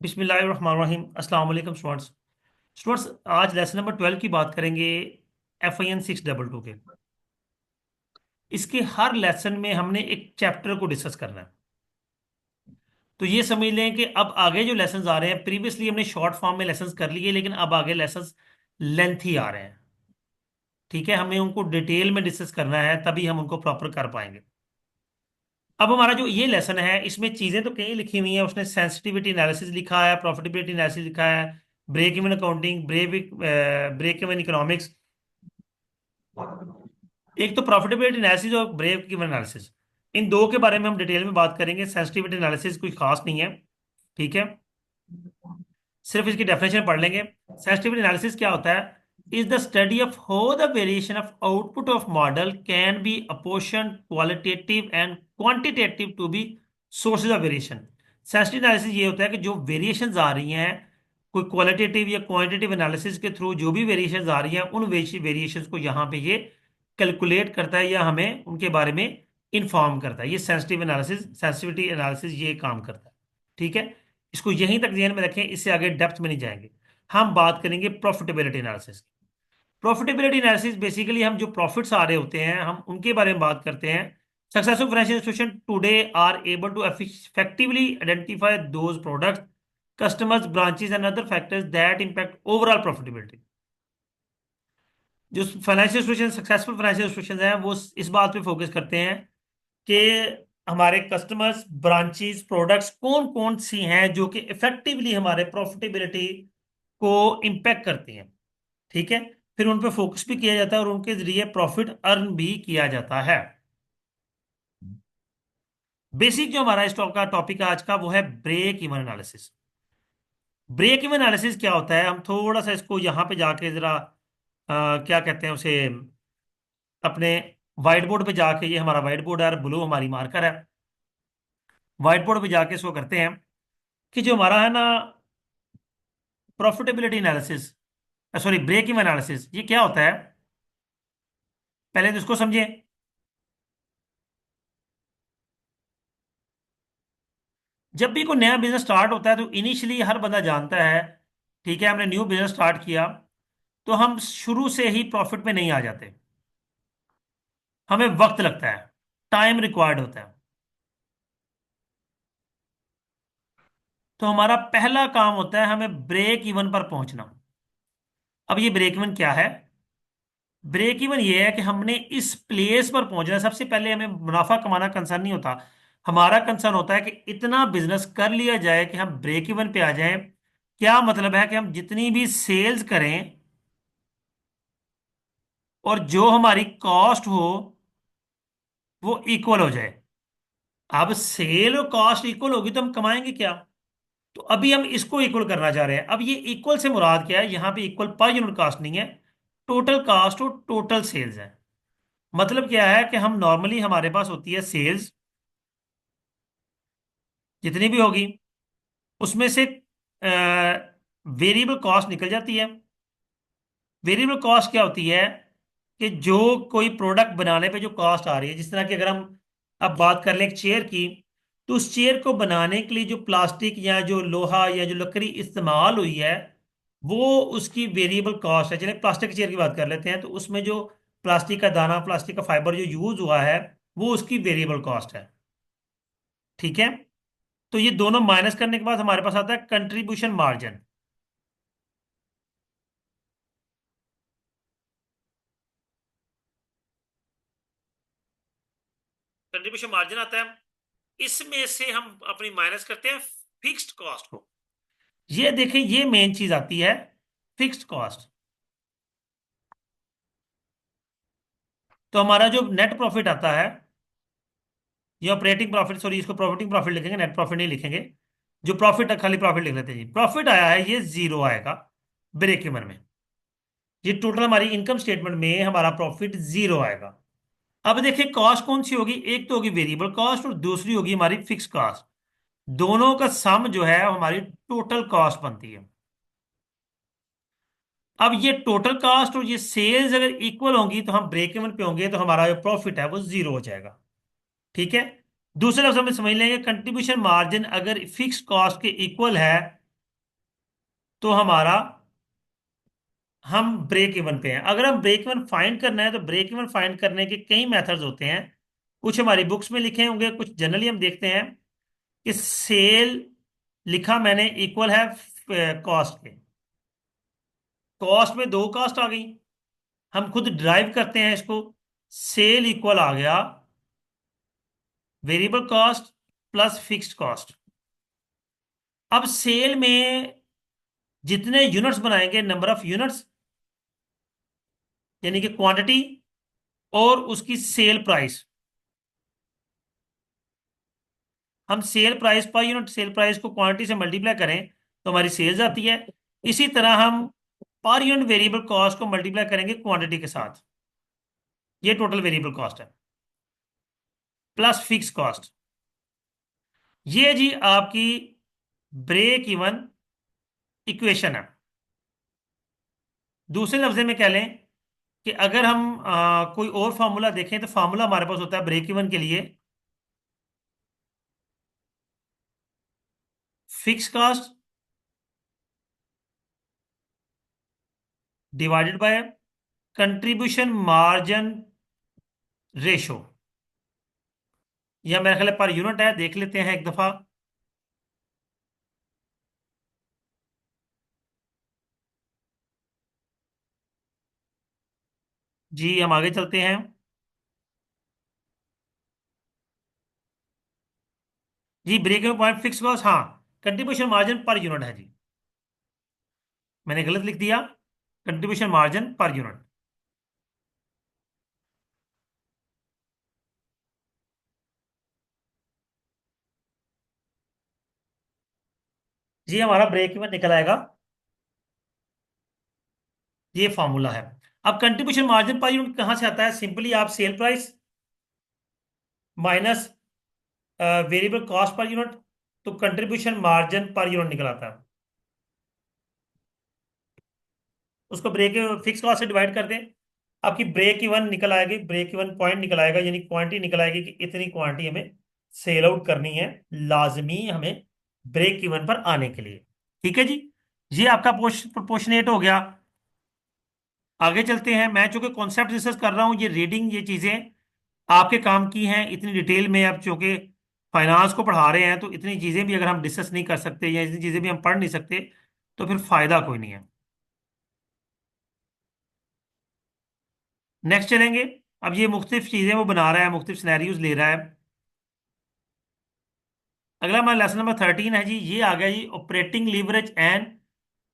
बिस्मिल्लाहिर्रहमानिर्रहीम। अस्सलाम वालेकुम स्टूडेंट्स। स्टूडेंट्स, आज लेसन नंबर 12 की बात करेंगे। FIN 622 के इसके हर लेसन में हमने एक चैप्टर को डिस्कस करना है। तो ये समझ लें कि अब आगे जो लेसन्स आ रहे हैं, प्रीवियसली हमने शॉर्ट फॉर्म में लेसन्स कर लिए, लेकिन अब आगे लेसन्स लेंथी आ रहे हैं। ठीक है, हमें उनको डिटेल में डिस्कस करना है, तभी हम उनको प्रॉपर कर पाएंगे। अब हमारा जो ये लेसन है, इसमें चीजें तो कई लिखी हुई हैं। उसने सेंसिटिविटी एनालिसिस लिखा है, प्रॉफिटेबिलिटी एनालिसिस लिखा है, break even accounting, break even economics. एक तो प्रॉफिटेबिलिटी एनालिसिस और ब्रेक इवन एनालिसिस, इन दो के बारे में हम डिटेल में बात करेंगे। सेंसिटिविटी एनालिसिस कोई खास नहीं है, ठीक है, सिर्फ इसकी डेफिनेशन पढ़ लेंगे। सेंसिटिविटी एनालिसिस क्या होता है? Is the study of how the variation of output of model can be apportion qualitative and quantitative to be sources of variation. Sensitive analysis ये होता है कि जो वेरिएशंस आ रही हैं, कोई क्वालिटेटिव या क्वांटिटेटिव एनालिसिस के थ्रू जो भी वेरिएशंस आ रही हैं, उन वेरिएशंस को यहाँ पे ये कैलकुलेट करता है या हमें उनके बारे में इंफॉर्म करता है। ये सेंसिटिव एनालिसिस, सेंसिटिविटी एनालिसिस ये काम करता है। ठीक है, इसको यहीं तक ध्यान में रखें, इससे आगे डेप्थ में नहीं जाएंगे। हम बात करेंगे profitability analysis. Profitability analysis basically हम जो प्रॉफिट्स आ रहे होते हैं, हम उनके बारे में बात करते हैं। Successful financial institution today are able to effectively identify those products, customers, branches and other factors that impact overall profitability. जो financial institution, successful financial institution हैं, वो इस बात पे फोकस करते हैं कि हमारे कस्टमर्स, ब्रांचेस, प्रोडक्ट्स कौन कौन सी हैं जो कि इफेक्टिवली हमारे प्रॉफिटेबिलिटी को इम्पैक्ट करती हैं। ठीक है, फिर उन पे फोकस भी किया जाता है और उनके जरिए प्रॉफिट अर्न भी किया जाता है। बेसिक जो हमारा स्टॉक का टॉपिक है आज का, वो है break even analysis. Break even analysis क्या होता है? हम थोड़ा सा इसको यहाँ पे जाके जरा क्या कहते हैं उसे, अपने व्हाइट बोर्ड पे जाके, ये हमारा व्हाइट बोर्ड है, ब्लू हमारी मार्कर है, व्हाइट बोर्ड पे जाके इसको करते हैं कि जो हमारा है ना profitability analysis, sorry break even analysis, ये क्या होता है पहले तो इसको समझें। जब भी कोई नया बिजनेस स्टार्ट होता है तो इनिशियली हर बंदा जानता है, ठीक है, हमने न्यू बिजनेस स्टार्ट किया तो हम शुरू से ही प्रॉफिट में नहीं आ जाते। हमें वक्त लगता है, टाइम रिक्वायर्ड होता है। तो हमारा पहला काम होता है हमें ब्रेक इवन पर पहुंचना। अब ये ब्रेक इवन क्या है? ब्रेक इवन ये है कि हमने इस प्लेस पर पहुंचना है। सबसे पहले हमें मुनाफा कमाना कंसर्न नहीं होता, हमारा कंसर्न होता है कि इतना बिजनेस कर लिया जाए कि हम ब्रेक इवन पे आ जाएं। क्या मतलब है कि हम जितनी भी सेल्स करें और जो हमारी कॉस्ट हो वो इक्वल हो जाए। अब सेल और कॉस्ट इक्वल होगी तो हम कमाएंगे क्या? तो अभी हम इसको इक्वल करना चाह रहे हैं। अब ये इक्वल से मुराद क्या है? यहाँ पे इक्वल पर यूनिट कॉस्ट नहीं है, टोटल कॉस्ट और टोटल सेल्स है। मतलब क्या है कि हम नॉर्मली, हमारे पास होती है सेल्स जितनी भी होगी, उसमें से वेरिएबल कॉस्ट निकल जाती है। वेरिएबल कॉस्ट क्या होती है कि जो कोई प्रोडक्ट बनाने पे जो कॉस्ट आ रही है, जिस तरह की अगर हम अब बात कर लें एक चेयर की, तो उस चेयर को बनाने के लिए जो प्लास्टिक या जो लोहा या जो लकड़ी इस्तेमाल हुई है, वो उसकी वेरिएबल कॉस्ट है। चलिए प्लास्टिक की चेयर की बात कर लेते हैं, तो उसमें जो प्लास्टिक का दाना, प्लास्टिक का फाइबर जो यूज हुआ है, वो उसकी वेरिएबल कॉस्ट है। ठीक है, तो ये दोनों माइनस करने के बाद हमारे पास आता है कंट्रीब्यूशन मार्जिन। कंट्रीब्यूशन मार्जिन आता है, इसमें से हम अपनी माइनस करते हैं फिक्स्ड कॉस्ट को। ये देखें, ये मेन चीज आती है, फिक्स्ड कॉस्ट। तो हमारा जो नेट प्रॉफिट आता है, ये ऑपरेटिंग प्रॉफिट, सॉरी इसको प्रॉफिटिंग प्रॉफिट लिखेंगे, नेट प्रॉफिट नहीं लिखेंगे। जो प्रॉफिट, खाली प्रॉफिट लिख लेते हैं जी। प्रॉफिट आया है, ये जीरो आएगा ब्रेक इवन में। ये टोटल हमारी इनकम स्टेटमेंट में हमारा प्रॉफिट जीरो आएगा। अब देखिए कॉस्ट कौन सी होगी? एक तो होगी वेरिएबल कॉस्ट और दूसरी होगी हमारी फिक्स कॉस्ट। दोनों का सम जो है वो हमारी टोटल कॉस्ट बनती है। अब ये टोटल कॉस्ट और ये सेल्स अगर इक्वल होंगी तो हम ब्रेक इवन पे होंगे, तो हमारा जो प्रॉफिट है वो जीरो हो जाएगा। ठीक है, दूसरे लफ्ज में समझ लेंगे, कंट्रीब्यूशन मार्जिन अगर फिक्स कॉस्ट के इक्वल है तो हमारा हम ब्रेक इवन पे हैं। अगर हम ब्रेक इवन फाइंड करना है तो ब्रेक इवन फाइंड करने के कई मेथड्स होते हैं। कुछ हमारी बुक्स में लिखे होंगे, कुछ जनरली हम देखते हैं कि सेल लिखा मैंने इक्वल है कॉस्ट के। कॉस्ट में दो कॉस्ट आ गई, हम खुद ड्राइव करते हैं इसको। सेल इक्वल आ गया variable cost plus fixed cost. अब सेल में जितने यूनिट्स बनाएंगे, नंबर ऑफ यूनिट्स यानी कि क्वांटिटी, और उसकी सेल प्राइस। हम sale price per unit, sale price को क्वांटिटी से मल्टीप्लाई करें तो हमारी सेल्स आती है। इसी तरह हम पर यूनिट वेरिएबल कॉस्ट को मल्टीप्लाई करेंगे क्वांटिटी के साथ, ये टोटल वेरिएबल कॉस्ट है प्लस फिक्स कॉस्ट। ये जी आपकी ब्रेक इवन इक्वेशन है। दूसरे लफ्जे में कह लें कि अगर हम कोई और फार्मूला देखें तो फार्मूला हमारे पास होता है ब्रेक इवन के लिए, fix cost divided by contribution margin ratio, या मेरे ख्याल है पर यूनिट है, देख लेते हैं एक दफा। जी हम आगे चलते हैं। जी break even point fix cost, हाँ कंट्रीब्यूशन मार्जिन पर यूनिट है जी, मैंने गलत लिख दिया, कंट्रीब्यूशन मार्जिन पर यूनिट। जी हमारा ब्रेक इवन निकल आएगा, ये फॉर्मूला है। अब कंट्रीब्यूशन मार्जिन पर यूनिट कहां से आता है? सिंपली आप cell price minus variable cost per unit, तो कंट्रीब्यूशन मार्जिन पर यूनिट निकल आता है। उसको ब्रेक फिक्स कॉस्ट से डिवाइड कर दें, आपकी ब्रेक इवन निकल आएगी, ब्रेक इवन पॉइंट निकल आएगा, यानी क्वांटिटी निकल आएगी कि इतनी क्वांटिटी हमें सेल आउट करनी है लाजमी हमें ब्रेक इवन पर आने के लिए। ठीक है जी, ये आपका प्रोपोर्शनेट हो गया। आगे चलते हैं। मैं चूंकि कॉन्सेप्ट डिस्कस कर रहा हूँ, ये रीडिंग ये चीजें आपके काम की हैं, इतनी डिटेल में आप चूंकि फाइनेंस को पढ़ा रहे हैं तो इतनी चीजें भी अगर हम डिस्कस नहीं कर सकते या इतनी चीजें भी हम पढ़ नहीं सकते तो फिर फायदा कोई नहीं है। नेक्स्ट चलेंगे। अब ये मुख्तलिफ चीजें वो बना रहा है, मुख्तलिफ सिनेरियोज ले रहा है। अगला हमारा लेसन नंबर 13 है जी, ये आ गया जी operating leverage and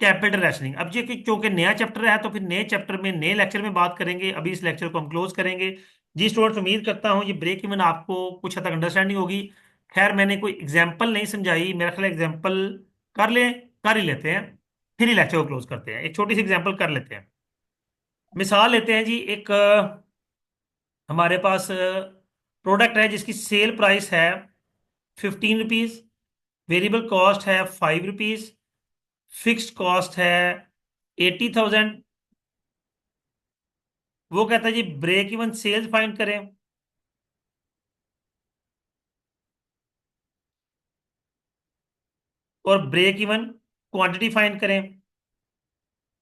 capital rationing. अब ये क्योंकि नया चैप्टर है तो फिर नए चैप्टर में नए लेक्चर में बात करेंगे, अभी इस लेक्चर को हम क्लोज करेंगे। जी स्टूडेंट्स, उम्मीद करता हूँ ये ब्रेक इवन आपको कुछ हद तक अंडरस्टैंडिंग होगी। खैर मैंने कोई एग्जाम्पल नहीं समझाई, मेरा ख्याल एग्जाम्पल कर ले, कर ही लेते हैं, फिर ही लेक्चर को क्लोज करते हैं। एक छोटी सी एग्जाम्पल कर लेते हैं। मिसाल लेते हैं जी, एक हमारे पास प्रोडक्ट है जिसकी सेल प्राइस है 15 रुपीज, वेरिएबल कॉस्ट है 5 रुपीज, फिक्स्ड कॉस्ट है 80,000। वो कहता है जी ब्रेक इवन सेल्स फाइंड करें और ब्रेक इवन क्वांटिटी फाइंड करें।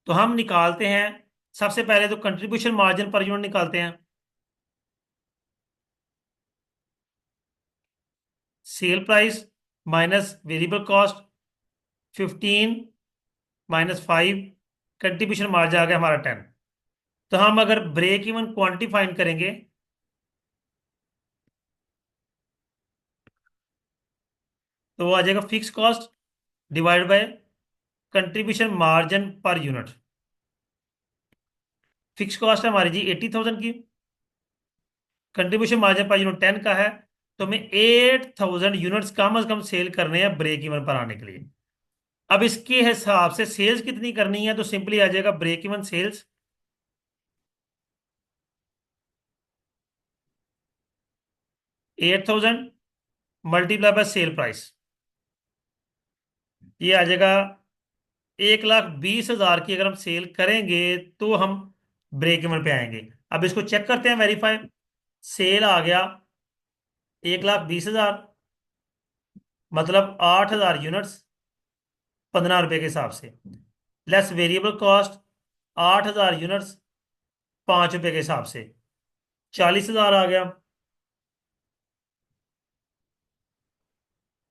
तो हम निकालते हैं, सबसे पहले तो कंट्रीब्यूशन मार्जिन पर यूनिट निकालते हैं। Sale price minus variable cost 15 - 5, contribution margin आ गया हमारा 10। तो हम अगर ब्रेक इवन क्वांटिटी फाइंड करेंगे तो वो आ जाएगा fix cost divide by contribution margin per unit. Fix cost है हमारी जी 80,000 की, कंट्रीब्यूशन मार्जिन पर यूनिट 10 का है, तो हमें 8,000 यूनिट्स कम से कम सेल करने हैं ब्रेक इवन पर आने के लिए। अब इसके हिसाब से सेल्स कितनी करनी है तो सिंपली आ जाएगा break even sales 8,000 multiply by sale price, ये आ जाएगा 1,20,000 की। अगर हम सेल करेंगे तो हम ब्रेक इवन पे आएंगे। अब इसको चेक करते हैं, वेरीफाई। सेल आ गया 1,20,000, मतलब 8,000 यूनिट्स 15 रुपए के हिसाब से। लेस वेरिएबल कॉस्ट 8,000 यूनिट्स, 5 रुपए के हिसाब से 40,000 आ गया।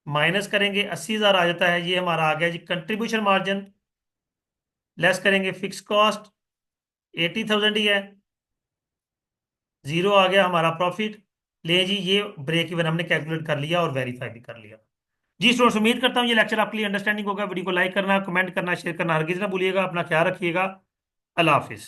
माइनस करेंगे 80,000 आ जाता है, ये हमारा आ गया जी कंट्रीब्यूशन मार्जिन। लेस करेंगे फिक्स कॉस्ट 80,000 ही है, जीरो आ गया हमारा प्रॉफिट। ले जी, ये ब्रेक इवन हमने कैलकुलेट कर लिया और वेरीफाई भी कर लिया। जी स्टूडेंट्स, उम्मीद करता हूँ ये लेक्चर आपके लिए अंडरस्टैंडिंग होगा। वीडियो को लाइक करना, कमेंट करना, शेयर करना हरगिज ना भूलिएगा। अपना ख्याल रखिएगा। अल्लाह हाफिज।